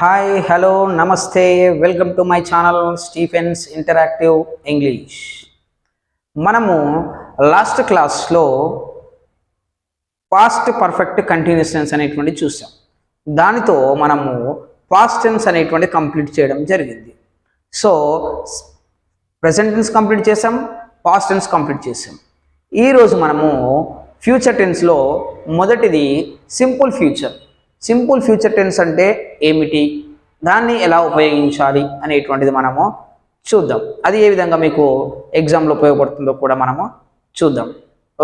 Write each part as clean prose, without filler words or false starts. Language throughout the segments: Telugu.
Hi, hello, namaste. Welcome to my channel Stephen's Interactive English. మనము లాస్ట్ క్లాస్లో పాస్ట్ పర్ఫెక్ట్ కంటిన్యూస్ టెన్స్ అనేటువంటి చూసాం. దానితో మనము పాస్ట్ టెన్స్ అనేటువంటి కంప్లీట్ చేయడం జరిగింది. సో ప్రెజెంట్ టెన్స్ కంప్లీట్ చేసాం, పాస్ట్ టెన్స్ కంప్లీట్ చేసాం. ఈరోజు మనము ఫ్యూచర్ టెన్స్లో మొదటిది simple future. Simple future tense అంటే ఏమిటి, దాన్ని ఎలా ఉపయోగించాలి అనేటువంటిది మనము చూద్దాం. అది ఏ విధంగా మీకు ఎగ్జామ్లో ఉపయోగపడుతుందో కూడా మనము చూద్దాం.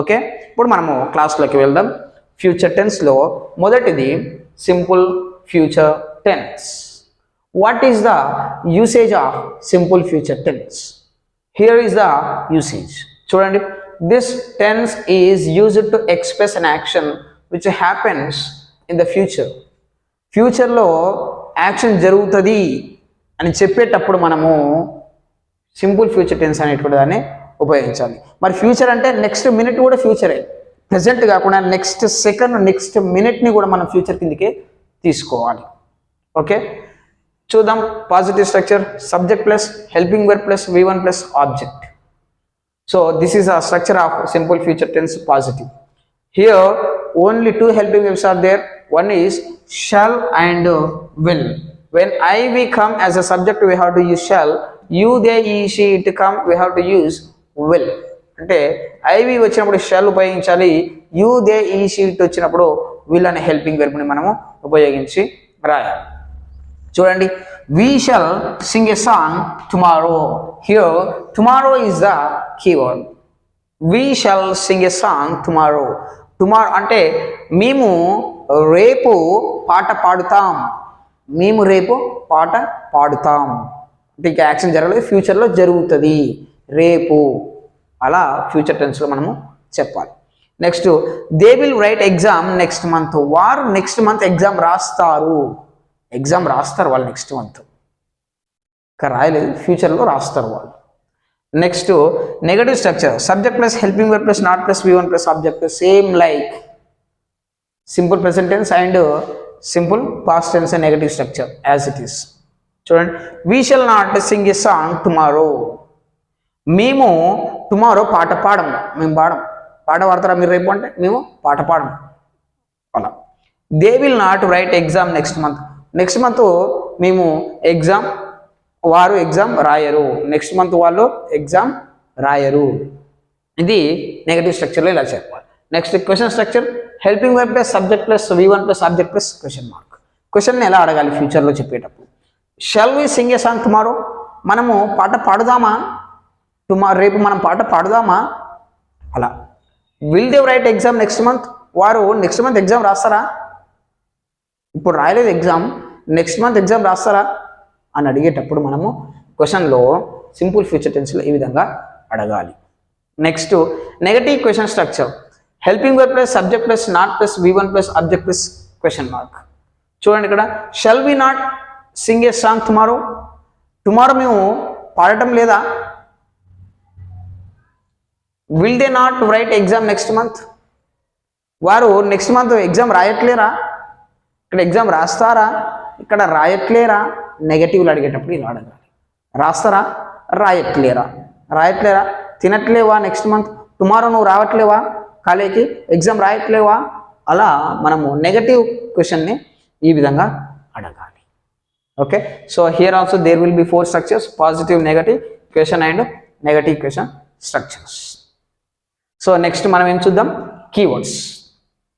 ఓకే, ఇప్పుడు మనము క్లాస్లోకి వెళ్దాం. ఫ్యూచర్ టెన్స్లో మొదటిది simple future tense. What is the usage of simple future tense? Here is the usage. చూడండి, this tense is used to express an action which happens in the future. ఫ్యూచర్లో యాక్షన్ జరుగుతుంది అని చెప్పేటప్పుడు మనము సింపుల్ ఫ్యూచర్ టెన్స్ అనేటువంటి దాన్ని ఉపయోగించాలి. మరి ఫ్యూచర్ అంటే నెక్స్ట్ మినిట్ కూడా ఫ్యూచరే, ప్రజెంట్ కాకుండా నెక్స్ట్ సెకండ్, నెక్స్ట్ మినిట్ని కూడా మనం ఫ్యూచర్ కిందకి తీసుకోవాలి. ఓకే, చూద్దాం. Positive structure, subject plus helping verb plus V1 plus object. So this is a structure of simple future tense positive. Here only two helping verbs are there. One is shall and will. When I we come as a subject we have to use shall. You, they, he, she, it come we have to use will. అంటే I we వచ్చినప్పుడు shall ఉపయోగించాలి, you, they, he, she, it వచ్చినప్పుడు will అనే హెల్పింగ్ వెర్బ్ ని మనము ఉపయోగించి రాయాలి. చూడండి, we shall sing a song tomorrow. Here tomorrow is the keyword. We shall sing a song tomorrow. Tomorrow అంటే మేము రేపు పాట పాడుతాం. మేము రేపు పాట పాడుతాం అంటే ఇక యాక్షన్ జరగలేదు, ఫ్యూచర్లో జరుగుతుంది రేపు. అలా ఫ్యూచర్ టెన్స్లో మనము చెప్పాలి. Next, they will write exam next month. వారు నెక్స్ట్ మంత్ ఎగ్జామ్ రాస్తారు. ఎగ్జామ్ రాస్తారు వాళ్ళు నెక్స్ట్ మంత్, ఇంకా రాయలేదు, ఫ్యూచర్లో రాస్తారు వాళ్ళు. Next, negative structure, subject plus helping verb plus not plus V1 plus object, same like simple present tense and simple past tense and negative structure as it is. చూడండి, we shall not sing a song tomorrow. మేము టుమారో పాట పాడము, మేము పాడం. పాట పాడతారా మీరు రేపు అంటే మేము పాట పాడము అలా. They will not write exam next month. Next month మేము ఎగ్జామ్, వారు ఎగ్జామ్ రాయరు. నెక్స్ట్ మంత్ వాళ్ళు ఎగ్జామ్ రాయరు. ఇది నెగటివ్ స్ట్రక్చర్లో ఇలా చెప్పాలి. Next question structure, helping verb plus subject plus V1 plus object plus question mark. క్వశ్చన్ని ఎలా అడగాలి ఫ్యూచర్లో చెప్పేటప్పుడు? Shall we sing a song tomorrow? మనము పాట పాడుదామా రేపు మనం పాట పాడుదామా అలా. Will they write exam next month? వారు నెక్స్ట్ మంత్ ఎగ్జామ్ రాస్తారా? ఇప్పుడు రాయలేదు ఎగ్జామ్, నెక్స్ట్ మంత్ ఎగ్జామ్ రాస్తారా అని అడిగేటప్పుడు మనము క్వశ్చన్లో సింపుల్ ఫ్యూచర్ టెన్స్లో ఈ విధంగా అడగాలి. Next, negative question structure, helping verb plus subject plus not plus V1 plus object plus question mark. చూడండి, ఇక్కడ shall we not sing a song tomorrow? Tomorrow మేము పాడటం లేదా? Will they not write exam next month? వారు నెక్స్ట్ మంత్ ఎగ్జామ్ రాయట్లేరా? ఇక్కడ ఎగ్జామ్ రాస్తారా, ఇక్కడ రాయట్లేరా? నెగటివ్లు అడిగేటప్పుడు ఇలా అడగాలి. రాస్తారా, రాయట్లేరా, రాయట్లేరా, తినట్లేవా నెక్స్ట్ మంత్, టుమారో నువ్వు రావట్లేవా కాలేజీకి, ఎగ్జామ్ రాయట్లేవా? అలా మనము నెగటివ్ క్వశ్చన్ని ఈ విధంగా అడగాలి. Okay, so here also there will be 4 structures: positive, negative, question and negative question structures. So next మనం ఏం చూద్దాం? Keywords.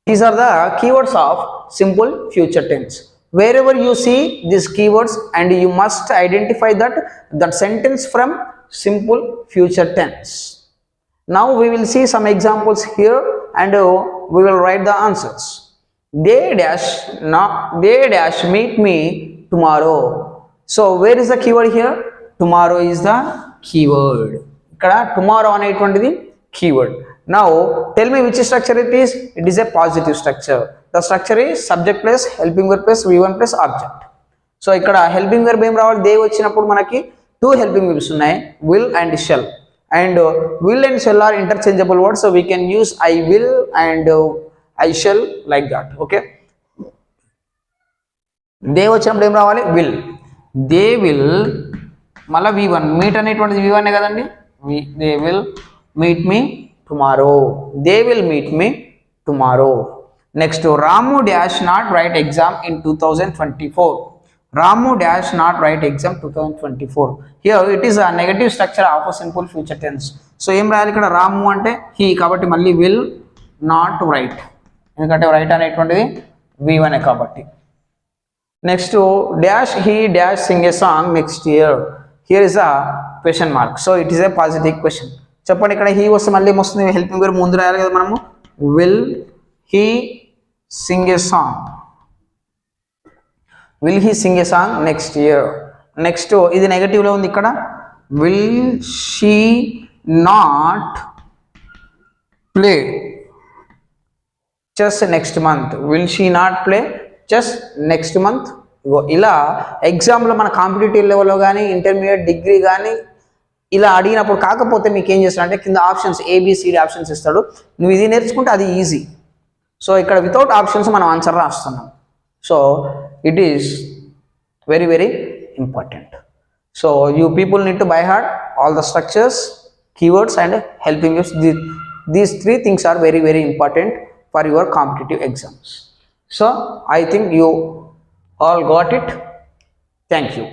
These are the keywords of simple future tense. Wherever you see these keywords and you must identify that sentence from simple future tense. Now we will see some examples here and we will write the answers. They dash meet me tomorrow. So where is the keyword here? Tomorrow is the keyword. Ikkada tomorrow అనేటువంటిది keyword. Now tell me which structure it is. It is a positive structure. The structure is subject plus helping verb plus V1 plus object. So ఇక్కడ హెల్పింగ్ వెర్బ్ ఏం రావాలి? దే వచ్చినప్పుడు మనకి 2 హెల్పింగ్ వెర్బ్స్ ఉన్నాయి, will and shall. And will and shall are interchangeable words, so we can use I will and I shall like that. Okay, they వచ్చినప్పుడు ఏం రావాలి విల్. దే విల్ మళ్ళీ V1 మీట్ అనేటువంటిది V1 కదండి. They will meet me tomorrow. They will meet me tomorrow. Next Ramu dash not write exam in 2024. Ramu dash not write exam 2024. Here it is a negative structure of a simple future tense. So ఏం రాయాలి ఇక్కడ రాము అంటే he కాబట్టి మళ్ళీ will not write ఎందుకంటే రైట్ అనేటువంటిది V1 కాబట్టి. Next dash he dash sing a song next year. Here is a question mark. So it is a positive question. చెప్పండి ఇక్కడ he వస్తే మళ్ళీ ఏమొస్తుంది హెల్పింగ్ వర్బ్ ముందు రాయాలి కదా మనము. Will he sing a song? Will he sing a song next year? Next ఇది నెగటివ్లో ఉంది ఇక్కడ. Will she not play chess next month? Will she not play chess next month? ఇలా ఎగ్జామ్లో మన కాంపిటేటివ్ లెవెల్లో కానీ ఇంటర్మీడియట్ డిగ్రీ కానీ ఇలా అడిగినప్పుడు కాకపోతే మీకు ఏం చేస్తారంటే కింద ఆప్షన్స్ ABCD ఆప్షన్స్ ఇస్తాడు. నువ్వు ఇది నేర్చుకుంటే అది ఈజీ. సో ఇక్కడ వితౌట్ ఆప్షన్స్ మనం ఆన్సర్ రాస్తున్నాం. So it is very very important. So you people need to by heart all the structures, keywords and helping you. These three things are very very important for your competitive exams. So I think you all got it. Thank you.